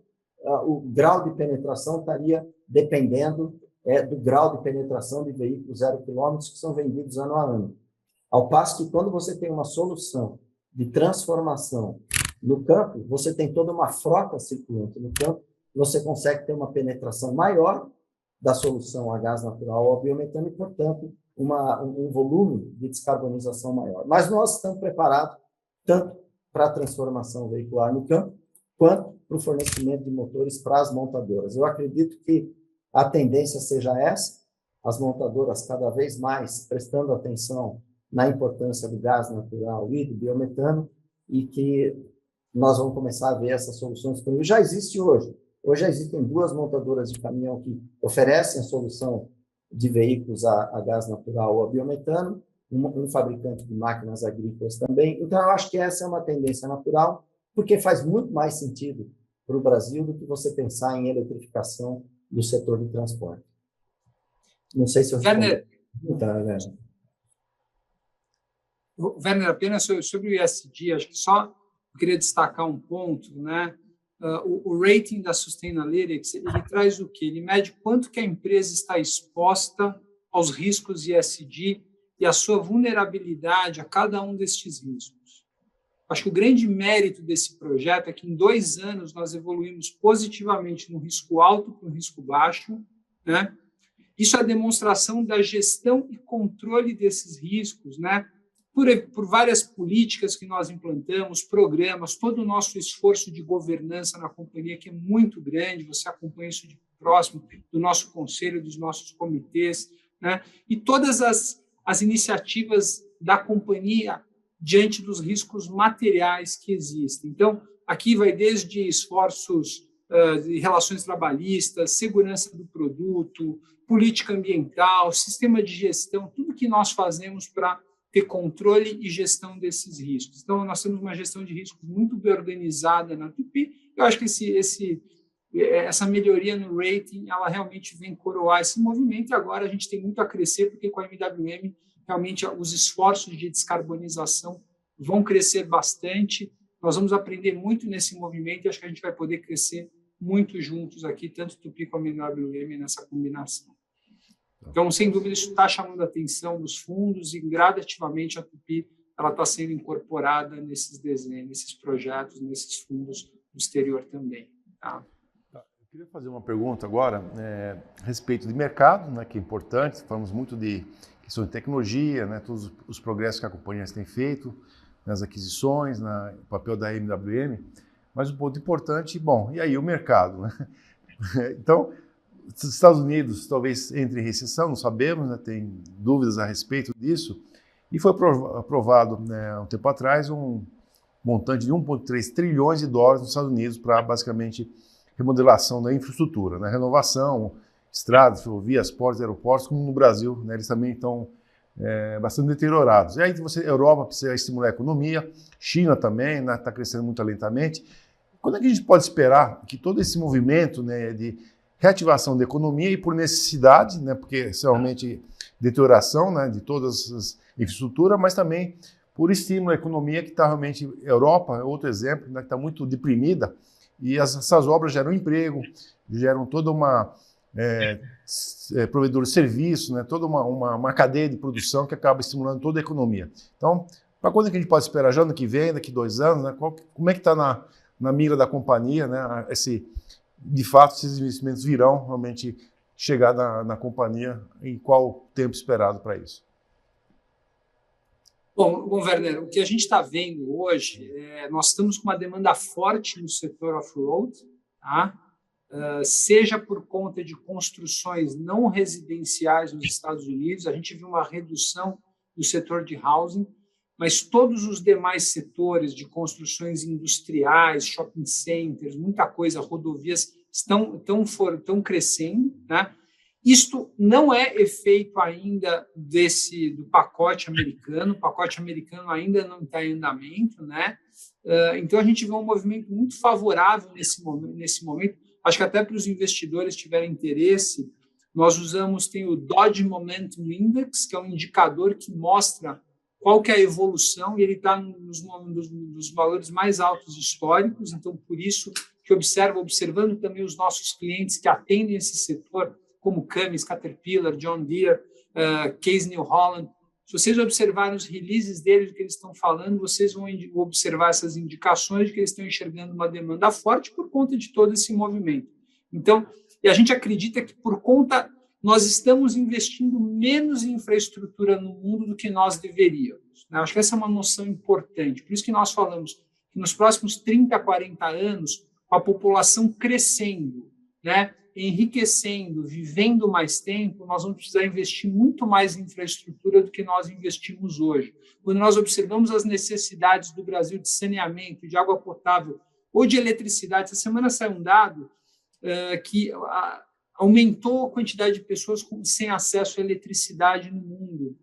o grau de penetração estaria dependendo do grau de penetração de veículos 0 km que são vendidos ano a ano. Ao passo que, quando você tem uma solução de transformação no campo, você tem toda uma frota circulante no campo, você consegue ter uma penetração maior da solução a gás natural ou a biometano e, portanto, um volume de descarbonização maior. Mas nós estamos preparados tanto para a transformação veicular no campo, quanto para o fornecimento de motores para as montadoras. Eu acredito que a tendência seja essa, as montadoras cada vez mais prestando atenção na importância do gás natural e do biometano, e que nós vamos começar a ver essas soluções disponíveis. Já existe hoje. Hoje já existem 2 montadoras de caminhão que oferecem a solução de veículos a gás natural ou a biometano, um fabricante de máquinas agrícolas também. Então, eu acho que essa é uma tendência natural, porque faz muito mais sentido para o Brasil do que você pensar em eletrificação do setor de transporte. Não sei se eu Werner, respondi. Werner, apenas sobre o ESG, acho que só eu queria destacar um ponto, né? O rating da Sustainalytics, ele traz o quê? Ele mede quanto que a empresa está exposta aos riscos ESG e a sua vulnerabilidade a cada um destes riscos. Acho que o grande mérito desse projeto é que em 2 anos nós evoluímos positivamente no risco alto para o risco baixo, né? Isso é a demonstração da gestão e controle desses riscos, né? Por várias políticas que nós implantamos, programas, todo o nosso esforço de governança na companhia, que é muito grande, você acompanha isso de próximo, do nosso conselho, dos nossos comitês, né? E todas as iniciativas da companhia diante dos riscos materiais que existem. Então, aqui vai desde esforços de relações trabalhistas, segurança do produto, política ambiental, sistema de gestão, tudo que nós fazemos para ter controle e gestão desses riscos. Então, nós temos uma gestão de riscos muito bem organizada na Tupy. Eu acho que essa melhoria no rating, ela realmente vem coroar esse movimento, e agora a gente tem muito a crescer, porque com a MWM, realmente, os esforços de descarbonização vão crescer bastante. Nós vamos aprender muito nesse movimento e acho que a gente vai poder crescer muito juntos aqui, tanto Tupy como a MWM, nessa combinação. Então, sem dúvida, isso está chamando a atenção dos fundos e, gradativamente, a Tupy está sendo incorporada nesses desenhos, nesses projetos, nesses fundos do exterior também. Tá? Eu queria fazer uma pergunta agora a respeito de mercado, né, que é importante. Falamos muito de questão de tecnologia, né, todos os progressos que a companhia tem feito, nas aquisições, o papel da MWM, mas um ponto importante, bom, e aí o mercado, né? Então, os Estados Unidos talvez entre em recessão, não sabemos, né, tem dúvidas a respeito disso, e foi aprovado, né, um tempo atrás um montante de 1,3 trilhões de dólares nos Estados Unidos para basicamente remodelação da infraestrutura, né, renovação, estradas, ferrovias, portos, aeroportos, como no Brasil, né, eles também estão bastante deteriorados. E aí a Europa precisa estimular a economia, China também está crescendo muito lentamente. Quando é que a gente pode esperar que todo esse movimento, né, de reativação da economia e por necessidade, né, porque realmente deterioração, né, de todas as infraestruturas, mas também por estímulo à economia que está realmente, Europa é outro exemplo, né, que está muito deprimida, e essas obras geram emprego, geram toda uma provedor de serviço, né, toda uma cadeia de produção que acaba estimulando toda a economia. Então, para quando é que a gente pode esperar? Já ano que vem, daqui 2 anos, né, como é que está na mira da companhia, né, de fato, esses investimentos virão realmente chegar na companhia, em qual tempo esperado para isso? Bom, Werner, o que a gente está vendo hoje, nós estamos com uma demanda forte no setor off-road, tá? Seja por conta de construções não residenciais nos Estados Unidos, a gente viu uma redução do setor de housing, mas todos os demais setores de construções industriais, shopping centers, muita coisa, rodovias, estão crescendo, né? Isto não é efeito ainda do pacote americano. O pacote americano ainda não está em andamento, né? Então, a gente vê um movimento muito favorável nesse momento. Acho que até para os investidores tiverem interesse, nós tem o Dodge Momentum Index, que é um indicador que mostra qual que é a evolução, e ele está nos valores mais altos históricos. Então, por isso que observando também os nossos clientes que atendem esse setor, como Cummins, Caterpillar, John Deere, Case New Holland, Se vocês observarem os releases deles, do que eles estão falando, vocês vão observar essas indicações de que eles estão enxergando uma demanda forte por conta de todo esse movimento. Então, e a gente acredita que por conta, nós estamos investindo menos em infraestrutura no mundo do que nós deveríamos, né? Acho que essa é uma noção importante. Por isso que nós falamos que nos próximos 30, 40 anos, com a população crescendo, né, enriquecendo, vivendo mais tempo, nós vamos precisar investir muito mais em infraestrutura do que nós investimos hoje. Quando nós observamos as necessidades do Brasil de saneamento, de água potável ou de eletricidade, essa semana saiu um dado que aumentou a quantidade de pessoas sem acesso à eletricidade no mundo.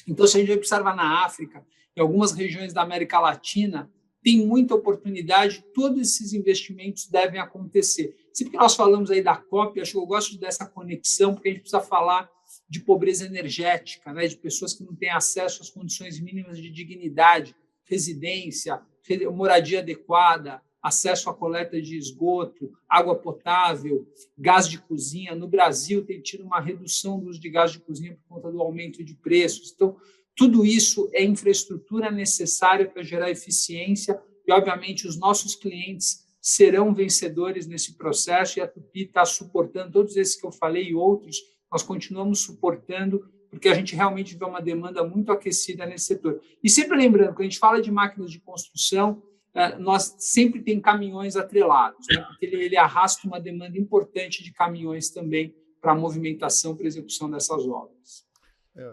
Então, se a gente observa na África, em algumas regiões da América Latina, tem muita oportunidade, todos esses investimentos devem acontecer. Sempre que nós falamos aí da COP, acho que eu gosto dessa conexão, porque a gente precisa falar de pobreza energética, né, de pessoas que não têm acesso às condições mínimas de dignidade, residência, moradia adequada, acesso à coleta de esgoto, água potável, gás de cozinha. No Brasil, tem tido uma redução do uso de gás de cozinha por conta do aumento de preços. Então, tudo isso é infraestrutura necessária para gerar eficiência e, obviamente, os nossos clientes serão vencedores nesse processo e a Tupy está suportando todos esses que eu falei e outros, nós continuamos suportando porque a gente realmente vê uma demanda muito aquecida nesse setor. E sempre lembrando, quando a gente fala de máquinas de construção, nós sempre tem caminhões atrelados, né? Porque ele arrasta uma demanda importante de caminhões também para a movimentação, para a execução dessas obras.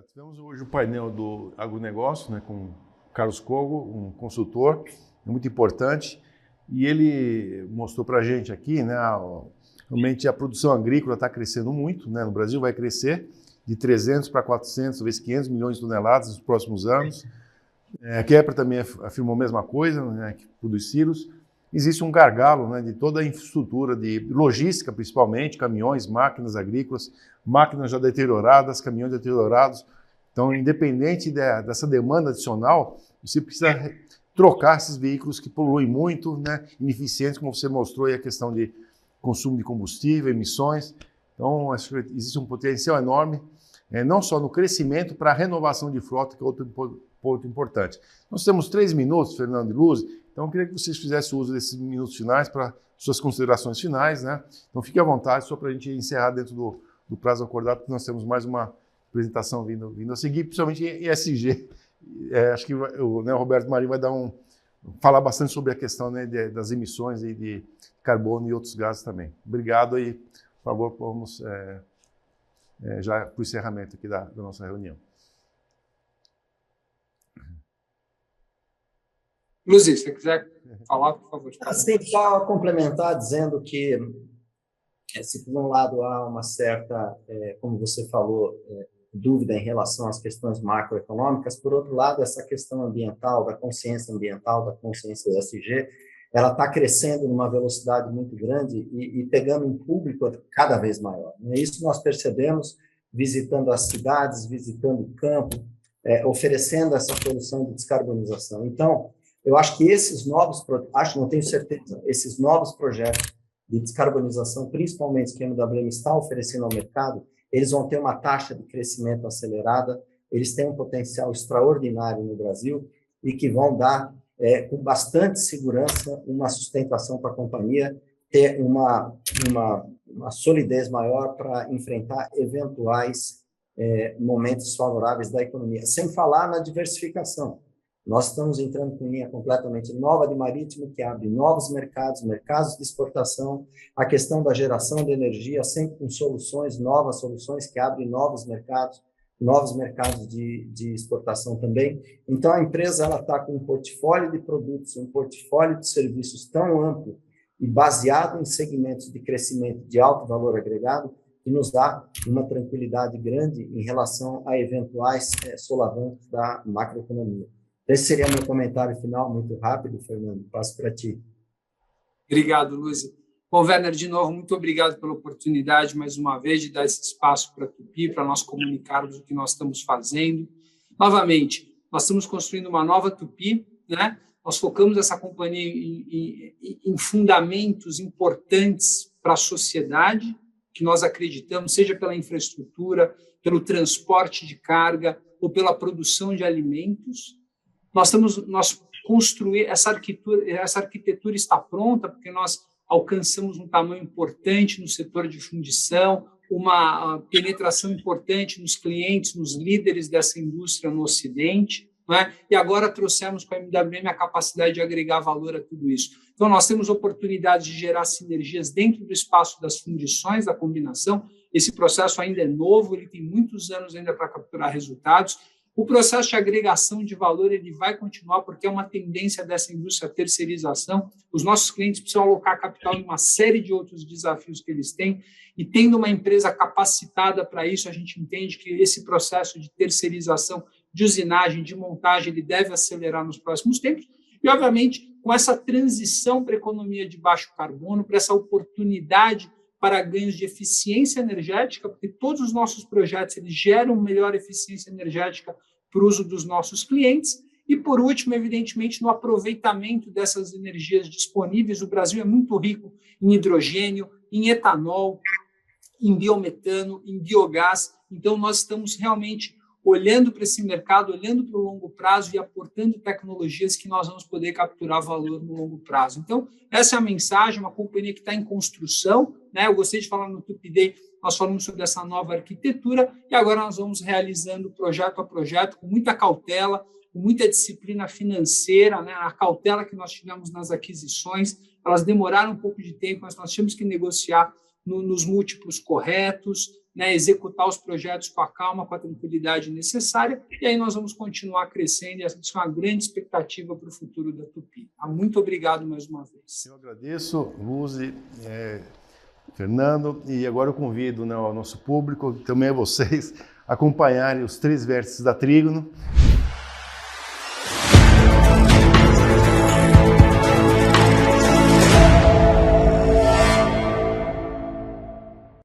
Tivemos hoje o painel do agronegócio, né, com o Carlos Kogo, um consultor muito importante, e ele mostrou para a gente aqui, né, realmente a produção agrícola está crescendo muito, né, no Brasil vai crescer de 300 para 400, talvez 500 milhões de toneladas nos próximos anos. A Kepler também afirmou a mesma coisa, né, que produz silos. Existe um gargalo, né, de toda a infraestrutura, de logística principalmente, caminhões, máquinas agrícolas, máquinas já deterioradas, caminhões deteriorados. Então, independente dessa demanda adicional, você precisa trocar esses veículos que poluem muito, né, ineficientes, como você mostrou aí a questão de consumo de combustível, emissões. Então, acho que existe um potencial enorme, não só no crescimento, para a renovação de frota, que é outro ponto importante. Nós temos 3 minutos, Fernando e Luz, então eu queria que vocês fizessem uso desses minutos finais para suas considerações finais, né? Então fique à vontade, só para a gente encerrar dentro do prazo acordado, porque nós temos mais uma apresentação vindo a seguir, principalmente em ESG. Acho que o Roberto Marinho vai falar bastante sobre a questão, né, das emissões de carbono e outros gases também. Obrigado e, por favor, vamos já para o encerramento aqui da nossa reunião. Luzia, se você quiser falar, por favor. Assim, só complementar dizendo que, se por um lado há uma certa, como você falou, dúvida em relação às questões macroeconômicas, por outro lado, essa questão ambiental, da consciência ESG, ela está crescendo numa velocidade muito grande e pegando um público cada vez maior. Isso nós percebemos visitando as cidades, visitando o campo, oferecendo essa solução de descarbonização. Então, eu acho que esses novos, não tenho certeza, esses novos projetos de descarbonização, principalmente que a MWM está oferecendo ao mercado, eles vão ter uma taxa de crescimento acelerada, eles têm um potencial extraordinário no Brasil e que vão dar, com bastante segurança, uma sustentação para a companhia, ter uma solidez maior para enfrentar eventuais momentos favoráveis da economia, sem falar na diversificação. Nós estamos entrando com linha completamente nova de marítimo, que abre novos mercados de exportação, a questão da geração de energia, sempre com soluções, novas soluções que abrem novos mercados de exportação também. Então, a empresa está com um portfólio de produtos, um portfólio de serviços tão amplo e baseado em segmentos de crescimento de alto valor agregado, que nos dá uma tranquilidade grande em relação a eventuais solavancos da macroeconomia. Esse seria meu comentário final, muito rápido, Fernando. Passo para ti. Obrigado, Lúcia. Bom, Werner, de novo, muito obrigado pela oportunidade, mais uma vez, de dar esse espaço para a Tupy, para nós comunicarmos o que nós estamos fazendo. Novamente, nós estamos construindo uma nova Tupy, né? Nós focamos essa companhia em fundamentos importantes para a sociedade, que nós acreditamos, seja pela infraestrutura, pelo transporte de carga, ou pela produção de alimentos. Nós construir essa arquitetura está pronta porque nós alcançamos um tamanho importante no setor de fundição, uma penetração importante nos clientes, nos líderes dessa indústria no Ocidente, né? E agora trouxemos com a MWM a capacidade de agregar valor a tudo isso. Então, nós temos oportunidade de gerar sinergias dentro do espaço das fundições, da combinação. Esse processo ainda é novo, ele tem muitos anos ainda para capturar resultados. O processo de agregação de valor ele vai continuar porque é uma tendência dessa indústria, a terceirização. Os nossos clientes precisam alocar capital em uma série de outros desafios que eles têm e tendo uma empresa capacitada para isso, a gente entende que esse processo de terceirização, de usinagem, de montagem, ele deve acelerar nos próximos tempos e, obviamente, com essa transição para a economia de baixo carbono, para essa oportunidade para ganhos de eficiência energética, porque todos os nossos projetos eles geram melhor eficiência energética para o uso dos nossos clientes. E, por último, evidentemente, no aproveitamento dessas energias disponíveis. O Brasil é muito rico em hidrogênio, em etanol, em biometano, em biogás. Então, nós estamos realmente olhando para esse mercado, olhando para o longo prazo e aportando tecnologias que nós vamos poder capturar valor no longo prazo. Então, essa é a mensagem, uma companhia que está em construção, né? Eu gostei de falar no Tupi Day, nós falamos sobre essa nova arquitetura e agora nós vamos realizando projeto a projeto com muita cautela, com muita disciplina financeira, né? A cautela que nós tivemos nas aquisições, elas demoraram um pouco de tempo, mas nós tínhamos que negociar nos múltiplos corretos, né, executar os projetos com a calma, com a tranquilidade necessária, e aí nós vamos continuar crescendo, e essa é uma grande expectativa para o futuro da Tupi. Muito obrigado mais uma vez. Eu agradeço, Luzi, Fernando, e agora eu convido, né, o nosso público, também a vocês, acompanharem os 3 vértices da Trígono.